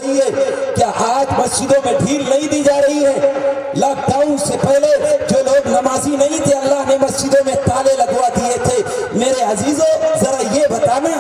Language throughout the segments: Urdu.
رہی ہے؟ کیا آج مسجدوں میں ڈھیل نہیں دی جا رہی ہے؟ لاک ڈاؤن سے پہلے جو لوگ نمازی نہیں تھے اللہ نے مسجدوں میں تالے لگوا دیے تھے۔ میرے عزیزوں ذرا یہ بتانا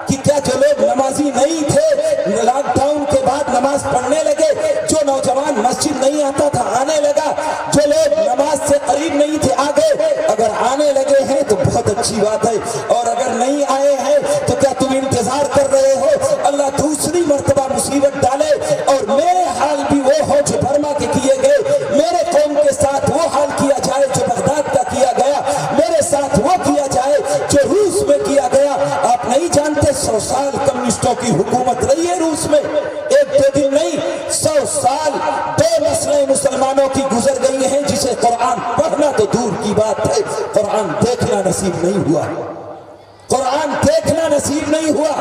کہ کیا جو لوگ نمازی نہیں تھے لاک ڈاؤن کے بعد نماز پڑھنے لگے؟ جو نوجوان مسجد نہیں آتا تھا آنے لگا، جو لوگ نماز سے قریب نہیں تھے آگے، اگر آنے لگے ہیں تو بہت اچھی بات ہے، اور اگر نہیں آئے ہیں تو کیا تم انتظار کر رہے ہو اللہ دوسری مرتبہ مصیبت ڈالے اور میرے حال بھی وہ ہو جو برما کے کیے گئے، میرے قوم کے ساتھ وہ حال کیا جائے جو بغداد کا کیا گیا، میرے ساتھ وہ کیا جائے جو روس میں کیا گیا؟ آپ نہیں جانتے 100 سال کمیونسٹوں کی حکومت رہی ہے روس میں، ایک دو دن نہیں 100 سال 2 نسلیں مسلمانوں کی گزر گئی ہیں، جسے قرآن پڑھنا تو دور کی بات ہے قرآن دیکھنا نصیب نہیں ہوا، قرآن دیکھنا نصیب نہیں ہوا۔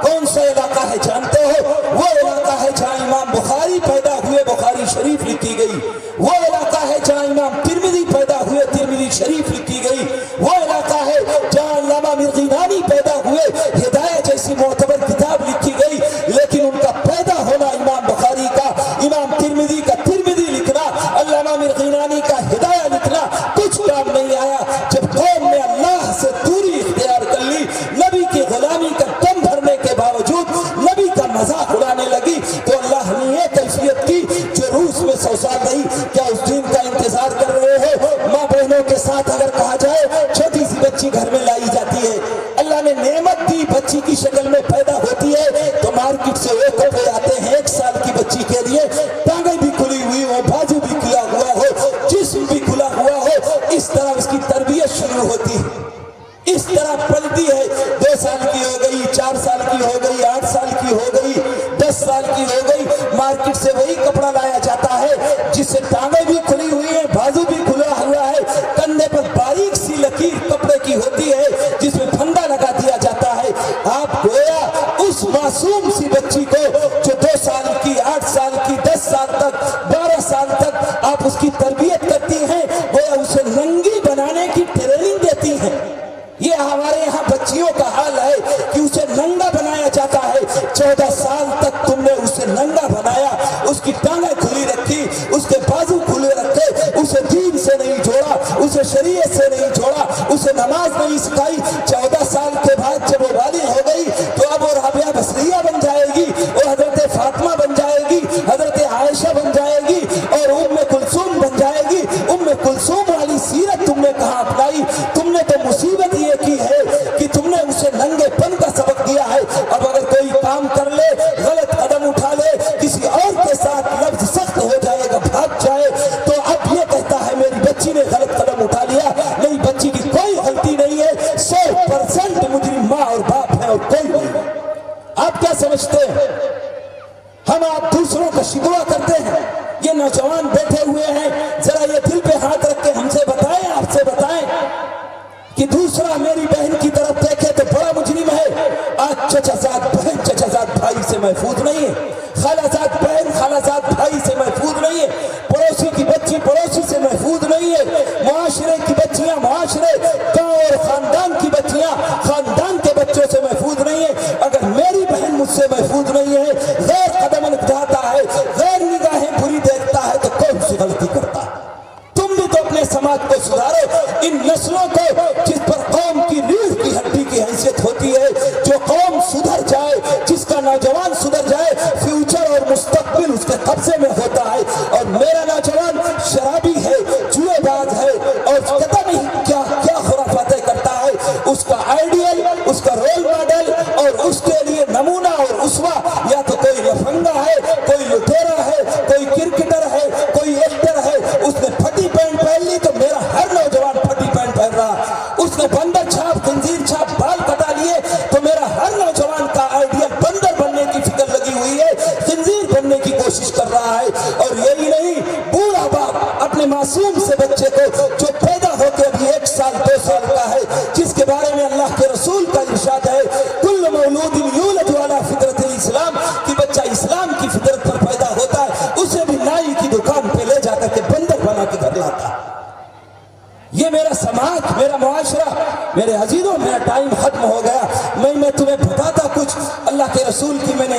کون سا علاقہ ہے جانتے ہو؟ وہ علاقہ ہے جہاں امام بخاری پیدا ہوئے، بخاری شریف لکھی گئی، وہ علاقہ ہے جہاں امام ترمذی پیدا ہوئے، ترمذی شریف لکھی گئی، وہ علاقہ ہے جہاں علامہ مرغینانی پیدا ہوئے، ہدایت جیسی معتبر کتاب لکھی گئی، لیکن ان کا پیدا ہونا امام بخاری کا، امام ترمذی کا ترمذی لکھنا، علامہ مرغینانی کا ہدایہ لکھنا کچھ کام نہیں آیا۔ جب قوم نے اللہ سے دوری اختیار کر لی، نبی کی غلامی کا دم بھرنے کے باوجود نبی کا مذاق اڑانے لگی، تو اللہ نے یہ کیفیت کی جو روس میں 100 سال رہی۔ کیا اس دن کا انتظار کر رہے ہو؟ ماں بہنوں کے ساتھ اگر کہا جائے چھوٹی سی بچی گھر میں لائی جاتی ہے، اللہ نے نعمت دی بچی کی شکل میں پیدا ہوتی ہے، تو مارکیٹ سے وہ کپڑے آتے ہیں 1 سال کی بچی کے لیے، ٹانگیں بھی کھلی ہوئی ہو، بازو بھی کھلا ہوا ہو، جسم بھی کھلا ہوا ہو، اس طرح اس کی تربیت شروع ہوتی ہے، اس طرح پلتی ہے۔ 2 سال کی ہو گئی، 4 سال کی ہو گئی، 8 سال کی ہو گئی، 10 سال کی ہو گئی، مارکیٹ سے وہی کپڑا لایا جاتا ہے جس سے ٹانگیں بھی کھلی ہوئی ہیں، بازو بھی کھلا ہوا ہے، کندھے پر باریک سی لکیر کپڑے کی ہوتی ہے جس میں پھندا لگا دیا جاتا ہے۔ آپ گویا اس معصوم سی بچی کو جو 2 سال کی، 8 سال کی، 10 سال تک، 12 سال تک آپ اس کی تربیت کرتی ہیں، گویا اسے ننگی بنانے کی ٹریننگ دیتی ہیں۔ یہ ہمارے یہاں بچیوں کا حال ہے کہ اسے ننگا بنایا جاتا ہے۔ 14 سال تک تم نے اسے ننگا بنایا، اس کی ٹانگیں کھلی رکھی، اس کے بازو کھلے رکھے، اسے دین سے نہیں جوڑا، اسے شریعت سے نہیں جوڑا، اسے نماز نہیں سکھائی۔ 14 سال کے بعد جب وہ بالغ ہو گئی تو اب وہ رابعہ بصریہ بن جائے گی، وہ حضرت فاطمہ بن جائے گی، حضرت عائشہ بن جائے گی، اور ام کلثوم بن جائے گی۔ ام کلثوم والی سیرت تم نے کہاں اپنائی؟ تم نے تو مصیبت یہ کی ہے کہ تم نے اسے ننگے پن کا سبق دیا ہے۔ اب اگر کوئی کام کر لے، غلط قدم اٹھا لے، کسی اور کے ساتھ لفظ سخت ہو جائے گا، بھاگ جائے، تو اب یہ کہتا ہے میری بچی نے غلط قدم اٹھا لیا۔ نہیں، بچی کی کوئی غلطی نہیں ہے، 100% مجرم ماں اور باپ ہے اور کوئی نہیں۔ آپ کیا سمجھتے ہیں ہم آپ دوسروں کا شکوہ کرتے ہیں؟ یہ نوجوان بیٹھے ہوئے ہیں، ذرا یہ دل پہ ہاتھ رکھ کے ہم سے بتائیں، آپ سے بتائیں کہ دوسرا میری بہن کی طرف دیکھے تو بڑا مجرم ہے۔ آج چچا زاد بہن چچا زاد بھائی سے محفوظ نہیں ہے، خالہ زاد بہن خالہ زاد بھائی سے محفوظ نہیں ہے، پڑوسی کی بچی پڑوسی سے محفوظ نہیں ہے، معاشرے کی بچیاں معاشرے، گاؤں اور خاندان کی بچیاں خاندان کے بچوں سے محفوظ نہیں ہے۔ اگر میری بہن مجھ سے محفوظ نہیں ہے، غیر قدم اٹھاتا ہے، غیر نگاہیں بری دیکھتا ہے، تو کون سی غلطی کرتا ہے؟ تم بھی تو اپنے سماج کو سدھارو، ان نسلوں کو جس پر قوم کی ریڑھ کی ہڈی کی حیثیت ہوتی ہے، جو قوم سدھر جائے، جس کا نوجوان سدھر جائے، فیوچر اور مستقبل اس کے قبضے میں ہوتا ہے۔ اور میرا نوجوان شرابی ہے، جوئے باز ہے، اور پتہ نہیں کیا کیا خرافاتیں کرتا ہے، اس کا آئیڈیل، اس کا رول ماڈل اور اس کے لیے نمونہ اور اسوہ یا تو کوئی لفنگا ہے، کوئی لٹیرا ہے، کوئی کرکٹر ہے، کوئی ایکٹر ہے۔ اس نے پھٹی پینٹ پہن لی تو میرا ہر نوجوان پھٹی پینٹ پہن رہا، اس نے بندر چھاپ خنزیر چھاپ بال کٹا لیے تو میرا ہر نوجوان کا آئیڈیل بندر بننے کی فکر لگی ہوئی ہے، خنزیر بننے کی کوشش کر رہا ہے۔ اور یہی نہیں، بوڑھا باپ اپنے معصوم سے بچے کو جو پیدا ہو کے ابھی 1 سال 2 سال کا ہے، جس کے بارے میں اللہ کے رسول کا ارشاد ہے کل مولود یولد علی فطرت الاسلام، کہ بچہ اسلام کی فطرت پر پیدا ہوتا ہے، اسے بھی نائی کی دکان پہ لے جا کر کے بندر بنا کے گھر لاتا ہے۔ یہ میرا سماج، میرا معاشرہ۔ میرے عزیزوں، میرا ٹائم ختم ہو گیا، میں تمہیں بتاتا کچھ۔ اللہ کے رسول کی میں نے